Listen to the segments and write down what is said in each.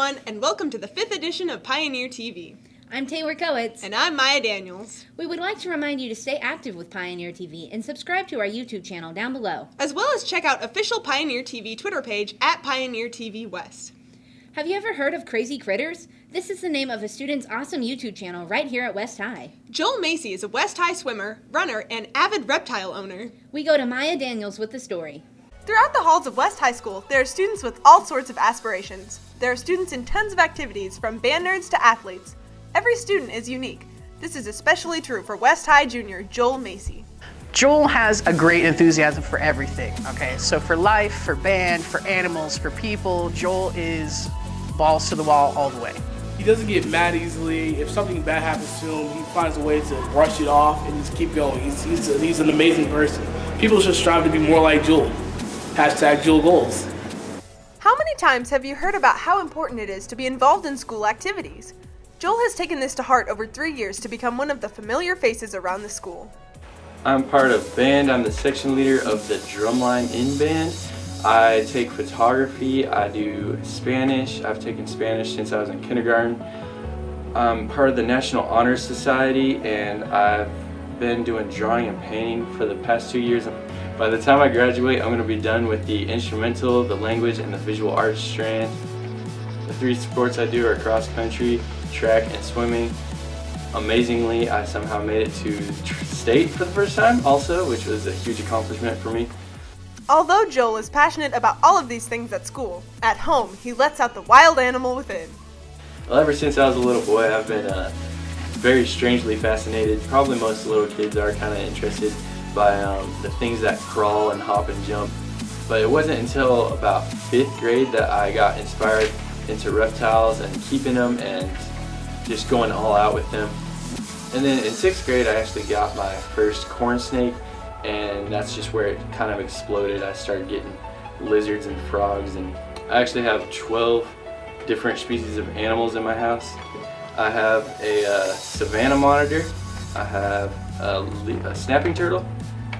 everyone, and welcome to the 5th edition of Pioneer TV. I'm Taylor Coates. And I'm Maya Daniels. We would like to remind you to stay active with Pioneer TV and subscribe to our YouTube channel down below. As well as check out official Pioneer TV Twitter page at Pioneer TV West. Have you ever heard of Crazy Critters? This is the name of a student's awesome YouTube channel right here at West High. Joel Macy is a West High swimmer, runner, and avid reptile owner. We go to Maya Daniels with the story. Throughout the halls of West High School, there are students with all sorts of aspirations. There are students in tons of activities, from band nerds to athletes. Every student is unique. This is especially true for West High junior Joel Macy. Joel has a great enthusiasm for everything, okay? So for life, for band, for animals, for people, Joel is balls to the wall all the way. He doesn't get mad easily. If something bad happens to him, he finds a way to brush it off and just keep going. He's an amazing person. People should strive to be more like Joel. Hashtag Joel Goals. How many times have you heard about how important it is to be involved in school activities? Joel has taken this to heart over 3 years to become one of the familiar faces around the school. I'm part of band. I'm the section leader of the drumline in band. I take photography. I do Spanish. I've taken Spanish since I was in kindergarten. I'm part of the National Honor Society, and I've been doing drawing and painting for the past 2 years. By the time I graduate, I'm going to be done with the instrumental, the language, and the visual arts strand. The 3 sports I do are cross country, track, and swimming. Amazingly, I somehow made it to state for the first time also, which was a huge accomplishment for me. Although Joel is passionate about all of these things at school, at home he lets out the wild animal within. Well, ever since I was a little boy, I've been very strangely fascinated. Probably most little kids are kind of interested by the things that crawl and hop and jump. But it wasn't until about 5th grade that I got inspired into reptiles and keeping them and just going all out with them. And then in 6th grade I actually got my first corn snake, and that's just where it kind of exploded. I started getting lizards and frogs, and I actually have 12 different species of animals in my house. I have a savanna monitor, I have a snapping turtle,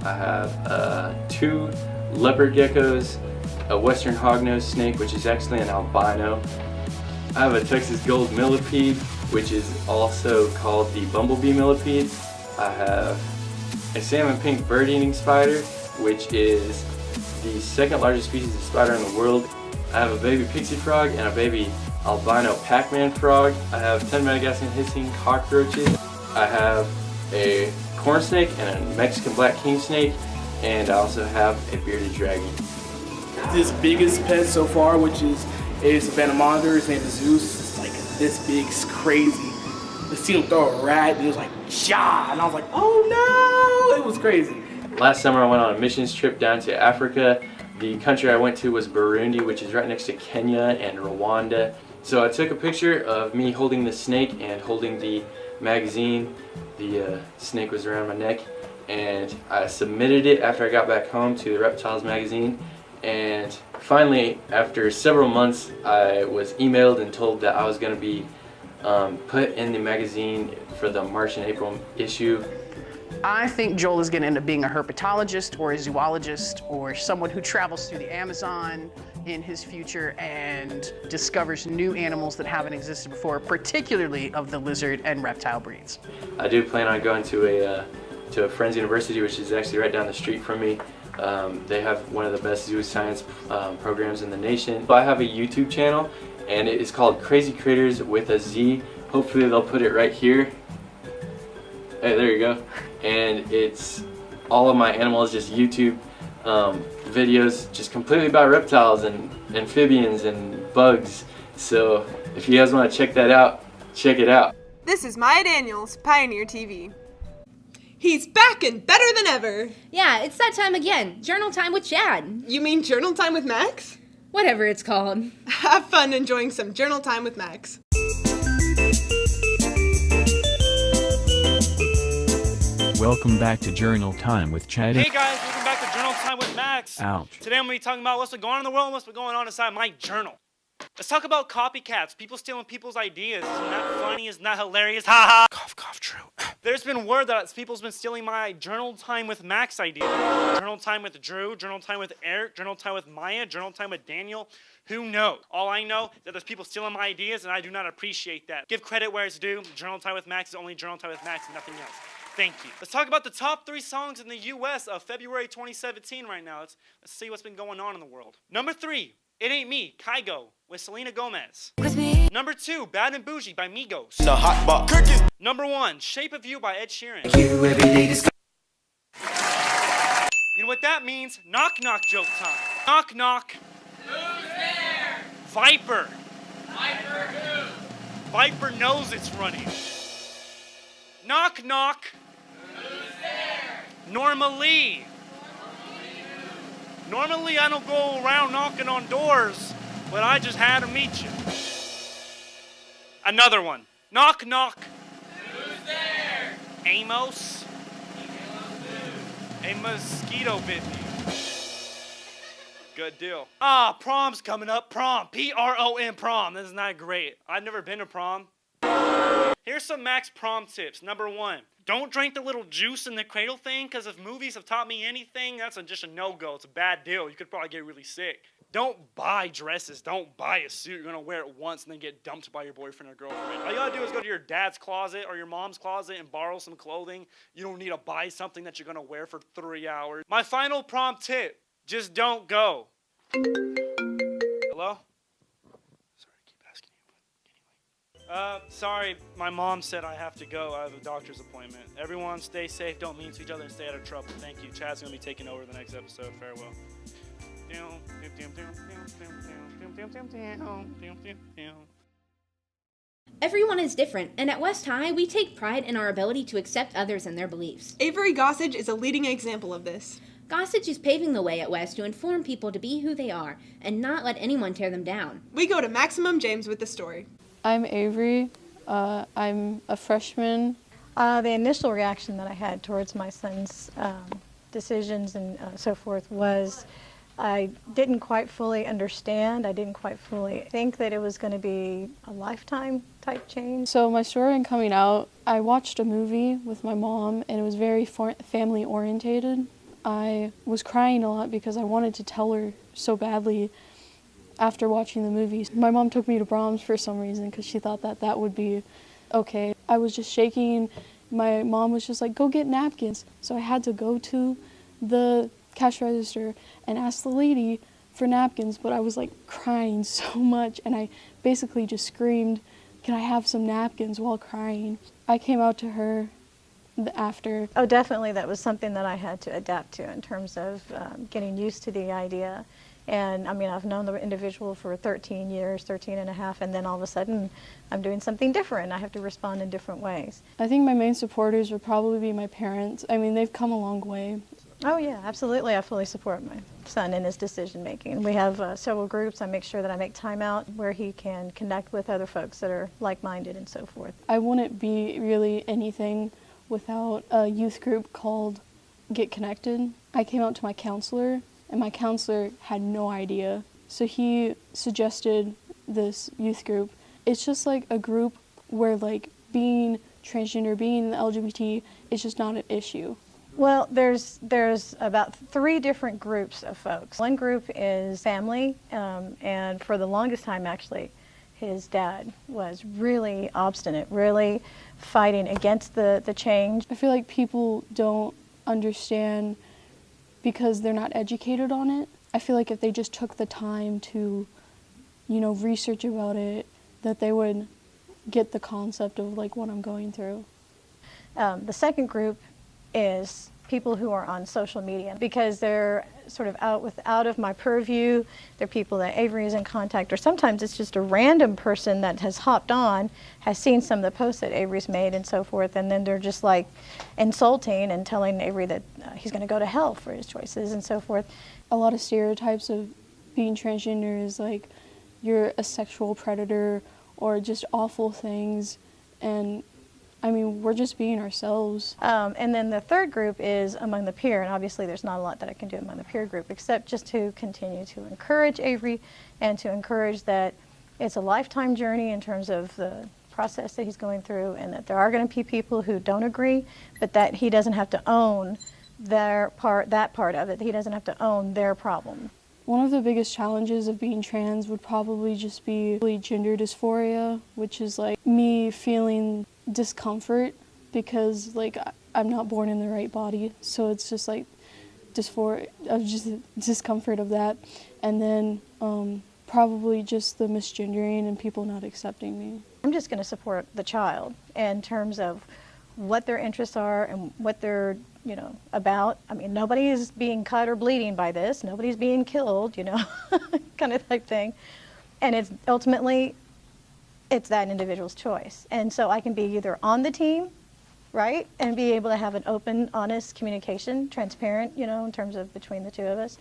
I have 2 leopard geckos, a western hognose snake, which is actually an albino. I have a Texas gold millipede, which is also called the bumblebee millipede. I have a salmon pink bird-eating spider, which is the 2nd largest species of spider in the world. I have a baby pixie frog and a baby albino Pac-Man frog. I have 10 Madagascan hissing cockroaches. I have a corn snake and a Mexican black king snake, and I also have a bearded dragon. His biggest pet so far, which is a savanna monitor, his name is Zeus. It's like this big, it's crazy. I seen him throw a rat and it was like, "Shah!" And I was like, oh no! It was crazy. Last summer I went on a missions trip down to Africa. The country I went to was Burundi, which is right next to Kenya and Rwanda. So I took a picture of me holding the snake and holding the magazine. The snake was around my neck, and I submitted it after I got back home to the Reptiles magazine. And finally, after several months, I was emailed and told that I was going to be put in the magazine for the March and April issue. I think Joel is going to end up being a herpetologist or a zoologist or someone who travels through the Amazon in his future and discovers new animals that haven't existed before, particularly of the lizard and reptile breeds. I do plan on going to a Friends University, which is actually right down the street from me. They have one of the best zoo science programs in the nation. I have a YouTube channel, and it is called Crazy Critters with a Z. Hopefully they'll put it right here. Hey, there you go. And it's all of my animals, just YouTube videos, just completely about reptiles and amphibians and bugs. So if you guys want to check that out, check it out. This is Maya Daniels, Pioneer TV. He's back and better than ever. Yeah, it's that time again. Journal time with Chad. You mean journal time with Max? Whatever it's called. Have fun enjoying some journal time with Max. Welcome back to Journal Time with Chad. Hey guys, welcome back to Journal Time with Max. Ouch. Today I'm going to be talking about what's been going on in the world and what's been going on inside my journal. Let's talk about copycats, people stealing people's ideas. Isn't that funny? Isn't that hilarious? Ha ha! Cough, cough, true. There's been word that people's been stealing my Journal Time with Max idea. Journal Time with Drew, Journal Time with Eric, Journal Time with Maya, Journal Time with Daniel, Who knows? All I know is that there's people stealing my ideas, and I do not appreciate that. Give credit where it's due. Journal Time with Max is only Journal Time with Max and nothing else. Thank you. Let's talk about the top 3 songs in the U.S. of February 2017 right now. Let's see what's been going on in the world. Number 3, It Ain't Me, Kygo with Selena Gomez. Number 2, Bad and Bougie by Migos. The hot box cookies. Number 1, Shape of You by Ed Sheeran. You know what that means? Knock knock joke time. Knock knock. Who's there? Viper. Viper who? Viper knows it's running. Knock knock. Who's there? Normally I don't go around knocking on doors, but I just had to meet you. Another one. Knock knock. Who's there? Amos. A mosquito bit me. Good deal. Prom's coming up. Prom. P-R-O-M, prom. This is not great. I've never been to prom. Here's some Max prom tips. Number 1, don't drink the little juice in the cradle thing, because if movies have taught me anything, that's just a no-go. It's a bad deal. You could probably get really sick. Don't buy dresses. Don't buy a suit. You're going to wear it once and then get dumped by your boyfriend or girlfriend. All you got to do is go to your dad's closet or your mom's closet and borrow some clothing. You don't need to buy something that you're going to wear for 3 hours. My final prom tip, just don't go. Hello? Sorry to keep asking you, but anyway. Sorry, my mom said I have to go. I have a doctor's appointment. Everyone stay safe, don't mean to each other, and stay out of trouble. Thank you. Chad's going to be taking over the next episode. Farewell. Everyone is different, and at West High, we take pride in our ability to accept others and their beliefs. Avery Gossage is a leading example of this. Gossage is paving the way at West to inform people to be who they are and not let anyone tear them down. We go to Maximum James with the story. I'm Avery. I'm a freshman. The initial reaction that I had towards my son's decisions and so forth was I didn't quite fully understand. I didn't quite fully think that it was going to be a lifetime type change. So my story in coming out, I watched a movie with my mom and it was very family orientated. I was crying a lot because I wanted to tell her so badly after watching the movie. My mom took me to Brahms for some reason because she thought that that would be okay. I was just shaking. My mom was just like, go get napkins. So I had to go to the cash register and ask the lady for napkins, but I was like crying so much and I basically just screamed, can I have some napkins, while crying. I came out to her after. Oh, definitely that was something that I had to adapt to in terms of getting used to the idea. And I mean, I've known the individual for 13 years, 13 and a half, and then all of a sudden I'm doing something different. I have to respond in different ways. I think my main supporters would probably be my parents. I mean, they've come a long way. Oh yeah, absolutely. I fully support my son in his decision making. We have several groups. I make sure that I make time out where he can connect with other folks that are like-minded and so forth. I wouldn't be really anything without a youth group called Get Connected. I came out to my counselor and my counselor had no idea. So he suggested this youth group. It's just like a group where like being transgender, being LGBT is just not an issue. Well, there's about 3 different groups of folks. One group is family, and for the longest time actually, his dad was really obstinate, really fighting against the change. I feel like people don't understand because they're not educated on it. I feel like if they just took the time to, research about it, that they would get the concept of like what I'm going through. The second group is people who are on social media because they're sort of out of my purview. They're people that Avery is in contact, or sometimes it's just a random person that has hopped on, has seen some of the posts that Avery's made and so forth, and then they're just like insulting and telling Avery that he's going to go to hell for his choices and so forth. A lot of stereotypes of being transgender is like you're a sexual predator or just awful things, and I mean, we're just being ourselves. And then the third group is among the peer, and obviously there's not a lot that I can do among the peer group except just to continue to encourage Avery and to encourage that it's a lifetime journey in terms of the process that he's going through, and that there are going to be people who don't agree, but that he doesn't have to own that part of it. He doesn't have to own their problem. One of the biggest challenges of being trans would probably just be gender dysphoria, which is like me feeling discomfort because like I'm not born in the right body. So it's just like dysphoria, just discomfort of that. And then probably just the misgendering and people not accepting me. I'm just going to support the child in terms of what their interests are and what they're, about. I mean, nobody is being cut or bleeding by this. Nobody's being killed, kind of type thing. And it's ultimately, it's that individual's choice. And so I can be either on the team, right, and be able to have an open, honest communication, transparent, in terms of between the two of us,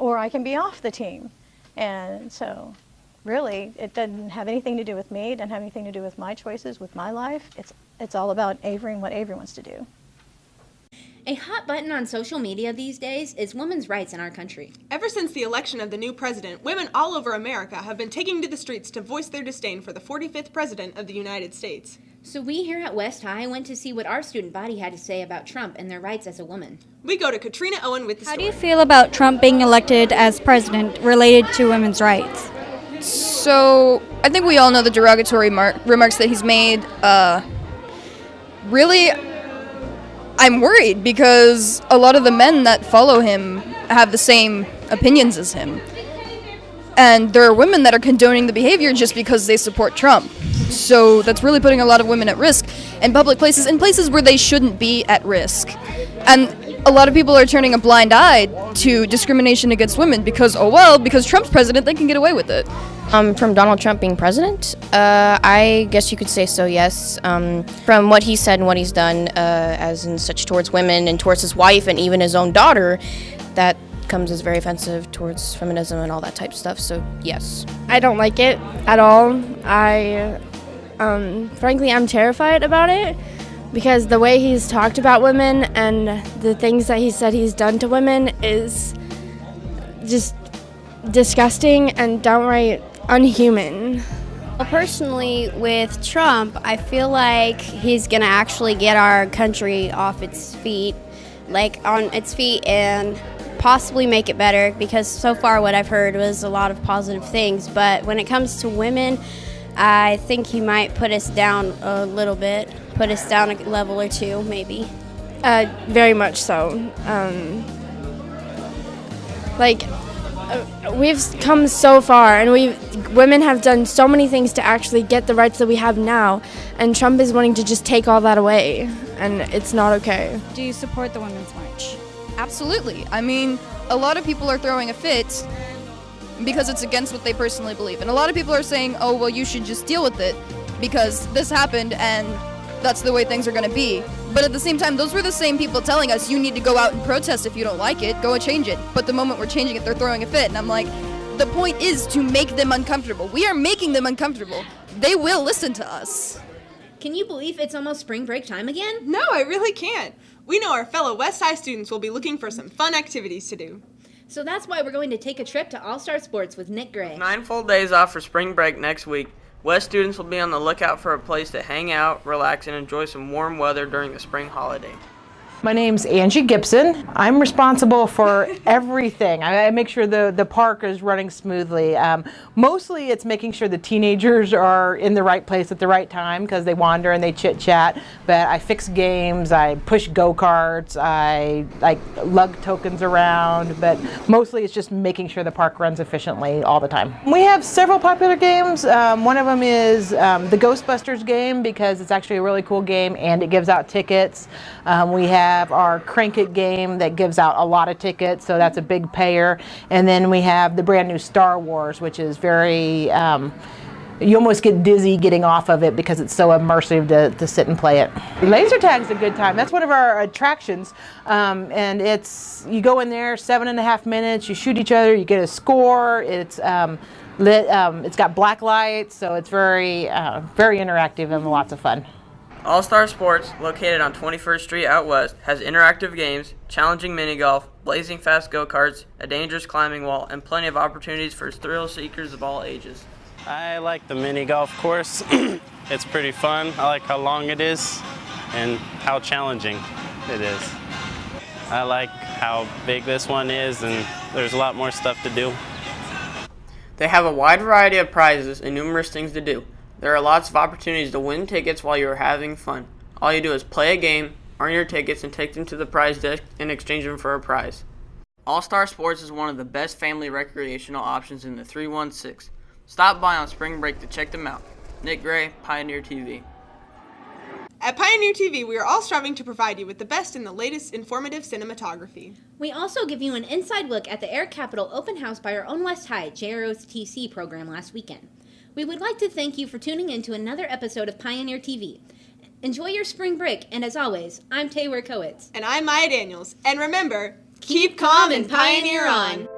or I can be off the team. And so really, it doesn't have anything to do with me. It doesn't have anything to do with my choices, with my life. It's all about Avery and what Avery wants to do. A hot button on social media these days is women's rights in our country. Ever since the election of the new president, women all over America have been taking to the streets to voice their disdain for the 45th president of the United States. So we here at West High went to see what our student body had to say about Trump and their rights as a woman. We go to Katrina Owen with the story. How do you feel about Trump being elected as president related to women's rights? So, I think we all know the derogatory remarks that he's made. Really, I'm worried because a lot of the men that follow him have the same opinions as him. And there are women that are condoning the behavior just because they support Trump. So that's really putting a lot of women at risk in public places, in places where they shouldn't be at risk. And a lot of people are turning a blind eye to discrimination against women because, because Trump's president, they can get away with it. From Donald Trump being president, I guess you could say so, yes. From what he said and what he's done, as in such towards women and towards his wife and even his own daughter, that comes as very offensive towards feminism and all that type of stuff, so yes. I don't like it at all. Frankly, I'm terrified about it because the way he's talked about women and the things that he said he's done to women is just disgusting and downright unhuman. Well, personally, with Trump, I feel like he's going to actually get our country off its feet, and possibly make it better, because so far what I've heard was a lot of positive things. But when it comes to women, I think he might put us down a little bit, put us down a level or two, maybe. Very much so. We've come so far, and women have done so many things to actually get the rights that we have now, and Trump is wanting to just take all that away, and it's not okay. Do you support the Women's March? Absolutely. I mean, a lot of people are throwing a fit because it's against what they personally believe. And a lot of people are saying, you should just deal with it because this happened and that's the way things are going to be. But at the same time, those were the same people telling us you need to go out and protest if you don't like it, go and change it. But the moment we're changing it, they're throwing a fit. And I'm like, the point is to make them uncomfortable. We are making them uncomfortable. They will listen to us. Can you believe it's almost spring break time again? No, I really can't. We know our fellow West High students will be looking for some fun activities to do. So that's why we're going to take a trip to All-Star Sports with Nick Gray. 9 full days off for spring break next week. West students will be on the lookout for a place to hang out, relax, and enjoy some warm weather during the spring holiday. My name's Angie Gibson. I'm responsible for everything. I make sure the park is running smoothly. Mostly it's making sure the teenagers are in the right place at the right time because they wander and they chit-chat. But I fix games, I push go-karts, I lug tokens around. But mostly it's just making sure the park runs efficiently all the time. We have several popular games. One of them is the Ghostbusters game because it's actually a really cool game and it gives out tickets. We have our Crank It game that gives out a lot of tickets, so that's a big payer. And then we have the brand new Star Wars, which is very, you almost get dizzy getting off of it because it's so immersive to sit and play it. Laser tag's a good time. That's one of our attractions. And you go in there 7.5 minutes, you shoot each other, you get a score. It's lit, it's got black lights, so it's very, very interactive and lots of fun. All-Star Sports, located on 21st Street out west, has interactive games, challenging mini-golf, blazing fast go-karts, a dangerous climbing wall, and plenty of opportunities for thrill seekers of all ages. I like the mini-golf course. It's pretty fun. I like how long it is and how challenging it is. I like how big this one is, and there's a lot more stuff to do. They have a wide variety of prizes and numerous things to do. There are lots of opportunities to win tickets while you are having fun. All you do is play a game, earn your tickets, and take them to the prize desk and exchange them for a prize. All-Star Sports is one of the best family recreational options in the 316. Stop by on spring break to check them out. Nick Gray, Pioneer TV. At Pioneer TV, we are all striving to provide you with the best and the latest informative cinematography. We also give you an inside look at the Air Capital open house by our own West High JROTC program last weekend. We would like to thank you for tuning in to another episode of Pioneer TV. Enjoy your spring break, and as always, I'm Taylor Kowitz. And I'm Maya Daniels. And remember, keep calm and pioneer on.